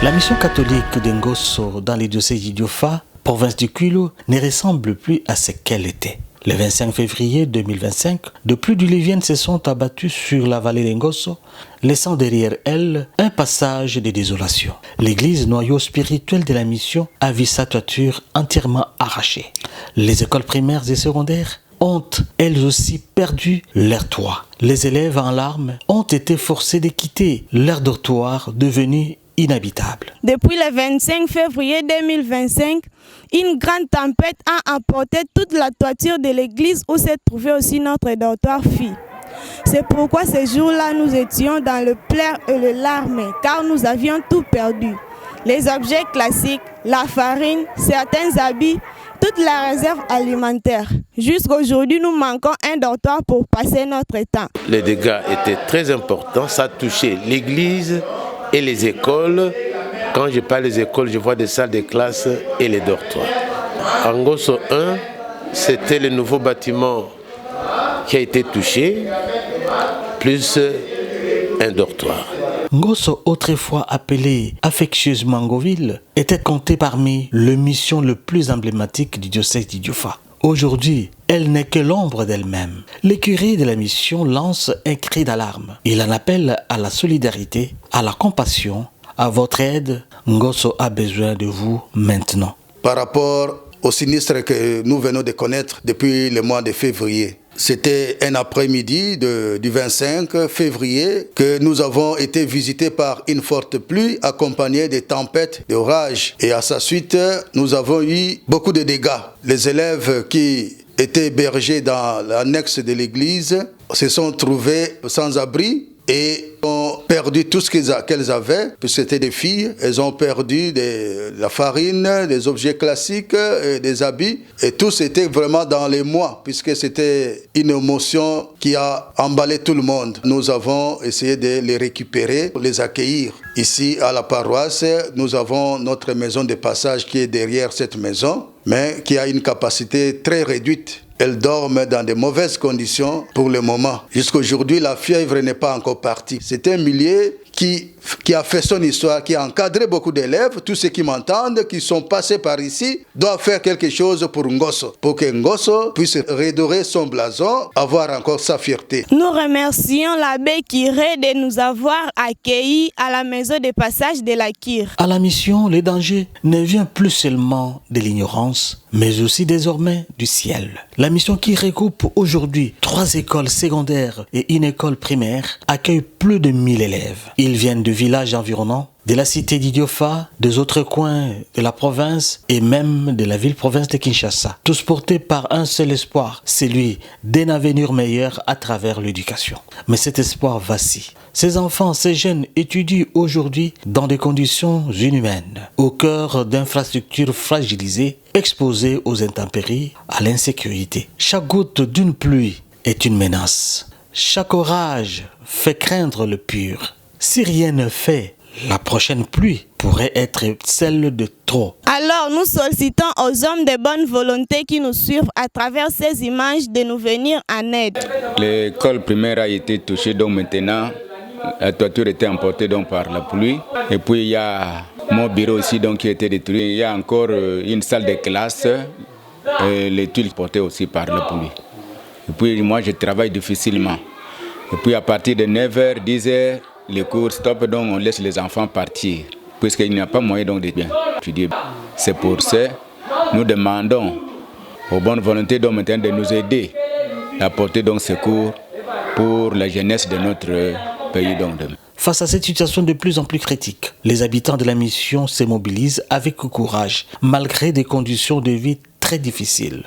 La mission catholique d'Ngosso dans les diocèses d'Idiofa, province du Kwilu, ne ressemble plus à ce qu'elle était. Le 25 février 2025, de plus diluviennes se sont abattues sur la vallée d'Ngosso, laissant derrière elle un passage de désolation. L'église, noyau spirituel de la mission, a vu sa toiture entièrement arrachée. Les écoles primaires et secondaires ont, elles aussi, perdu leur toit. Les élèves en larmes ont été forcés de quitter leur dortoir devenu inhabitable. Depuis le 25 février 2025, une grande tempête a emporté toute la toiture de l'église où se trouvait aussi notre dortoir fille. C'est pourquoi ce jour-là, nous étions dans le pleurs et le larmes, car nous avions tout perdu. Les objets classiques, la farine, certains habits, toute la réserve alimentaire. Jusqu'aujourd'hui, nous manquons un dortoir pour passer notre temps. Les dégâts étaient très importants, ça touchait l'église et les écoles. Quand je parle des écoles, je vois des salles de classe et les dortoirs. En Ngosso 1, c'était le nouveau bâtiment qui a été touché, plus un dortoir. Ngosso, autrefois appelé affectueusement Ngoville, était compté parmi les missions les plus emblématiques du diocèse d'Idiofa. Aujourd'hui, elle n'est que l'ombre d'elle-même. Le curé de la mission lance un cri d'alarme. Il en appelle à la solidarité, à la compassion, à votre aide. Ngosso a besoin de vous maintenant. Par rapport au sinistre que nous venons de connaître depuis le mois de février, c'était un après-midi du 25 février que nous avons été visités par une forte pluie accompagnée de tempêtes, d'orages. Et à sa suite, nous avons eu beaucoup de dégâts. Les élèves qui étaient hébergés dans l'annexe de l'église se sont trouvés sans abri et ont perdu tout ce qu'elles avaient, puisque c'était des filles. Elles ont perdu la farine, des objets classiques, des habits. Et tout c'était vraiment dans les mois, puisque c'était une émotion qui a emballé tout le monde. Nous avons essayé de les récupérer, les accueillir. Ici, à la paroisse, nous avons notre maison de passage qui est derrière cette maison, mais qui a une capacité très réduite. Elles dorment dans de mauvaises conditions pour le moment. Jusqu'aujourd'hui, la fièvre n'est pas encore partie. C'est un milieu qui a fait son histoire, qui a encadré beaucoup d'élèves. Tous ceux qui m'entendent, qui sont passés par ici, doivent faire quelque chose pour Ngosso, pour que Ngosso puisse redorer son blason, avoir encore sa fierté. Nous remercions l'abbé Kiré de nous avoir accueillis à la maison de passage de la Kir. À la mission, le danger ne vient plus seulement de l'ignorance, mais aussi désormais du ciel. La mission qui regroupe aujourd'hui 3 écoles secondaires et une école primaire accueille plus de 1000 élèves. Ils viennent de villages environnants, de la cité d'Idiofa, des autres coins de la province et même de la ville-province de Kinshasa. Tous portés par un seul espoir, celui d'un avenir meilleur à travers l'éducation. Mais cet espoir vacille. Ces enfants, ces jeunes étudient aujourd'hui dans des conditions inhumaines, au cœur d'infrastructures fragilisées, exposées aux intempéries, à l'insécurité. Chaque goutte d'une pluie est une menace. Chaque orage fait craindre le pur. Si rien ne fait, la prochaine pluie pourrait être celle de trop. Alors nous sollicitons aux hommes de bonne volonté qui nous suivent à travers ces images de nous venir en aide. L'école primaire a été touchée, donc maintenant la toiture était emportée donc par la pluie. Et puis il y a mon bureau aussi donc, qui a été détruit. Il y a encore une salle de classe, et les tuiles portées aussi par la pluie. Et puis moi je travaille difficilement. Et puis à partir de 9h, 10h, les cours stop, donc on laisse les enfants partir, puisqu'il n'y a pas moyen donc de bien étudier. C'est pour ça que nous demandons aux bonnes volontés donc maintenant de nous aider à porter donc secours pour la jeunesse de notre pays. Donc demain. Face à cette situation de plus en plus critique, les habitants de la mission se mobilisent avec courage, malgré des conditions de vie très difficiles.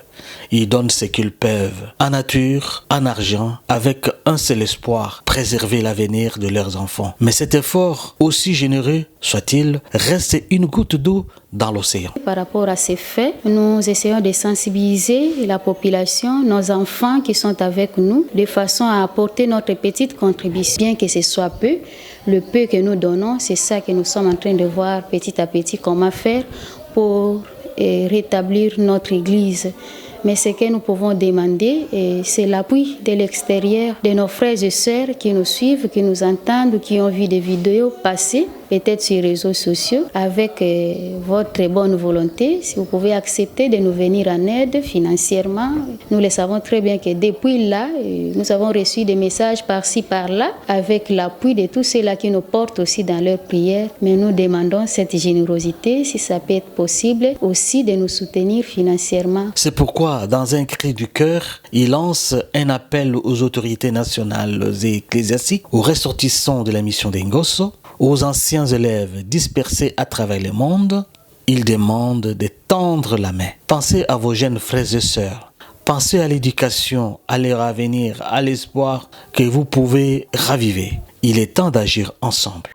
Ils donnent ce qu'ils peuvent, en nature, en argent, avec un seul espoir, préserver l'avenir de leurs enfants. Mais cet effort, aussi généreux soit-il, reste une goutte d'eau dans l'océan. Par rapport à ces faits, nous essayons de sensibiliser la population, nos enfants qui sont avec nous, de façon à apporter notre petite contribution. Bien que ce soit peu, le peu que nous donnons, c'est ça que nous sommes en train de voir petit à petit comment faire pour rétablir notre Église. Mais ce que nous pouvons demander, c'est l'appui de l'extérieur, de nos frères et sœurs qui nous suivent, qui nous entendent, qui ont vu des vidéos passer, peut-être sur les réseaux sociaux, avec votre bonne volonté, si vous pouvez accepter de nous venir en aide financièrement. Nous le savons très bien que depuis là, nous avons reçu des messages par-ci, par-là, avec l'appui de tous ceux-là qui nous portent aussi dans leurs prières. Mais nous demandons cette générosité, si ça peut être possible, aussi de nous soutenir financièrement. C'est pourquoi, dans un cri du cœur, il lance un appel aux autorités nationales et ecclésiastiques, aux ressortissants de la mission d'Engosso, aux anciens élèves dispersés à travers le monde. Il demande de tendre la main. Pensez à vos jeunes frères et sœurs. Pensez à l'éducation, à leur avenir, à l'espoir que vous pouvez raviver. Il est temps d'agir ensemble.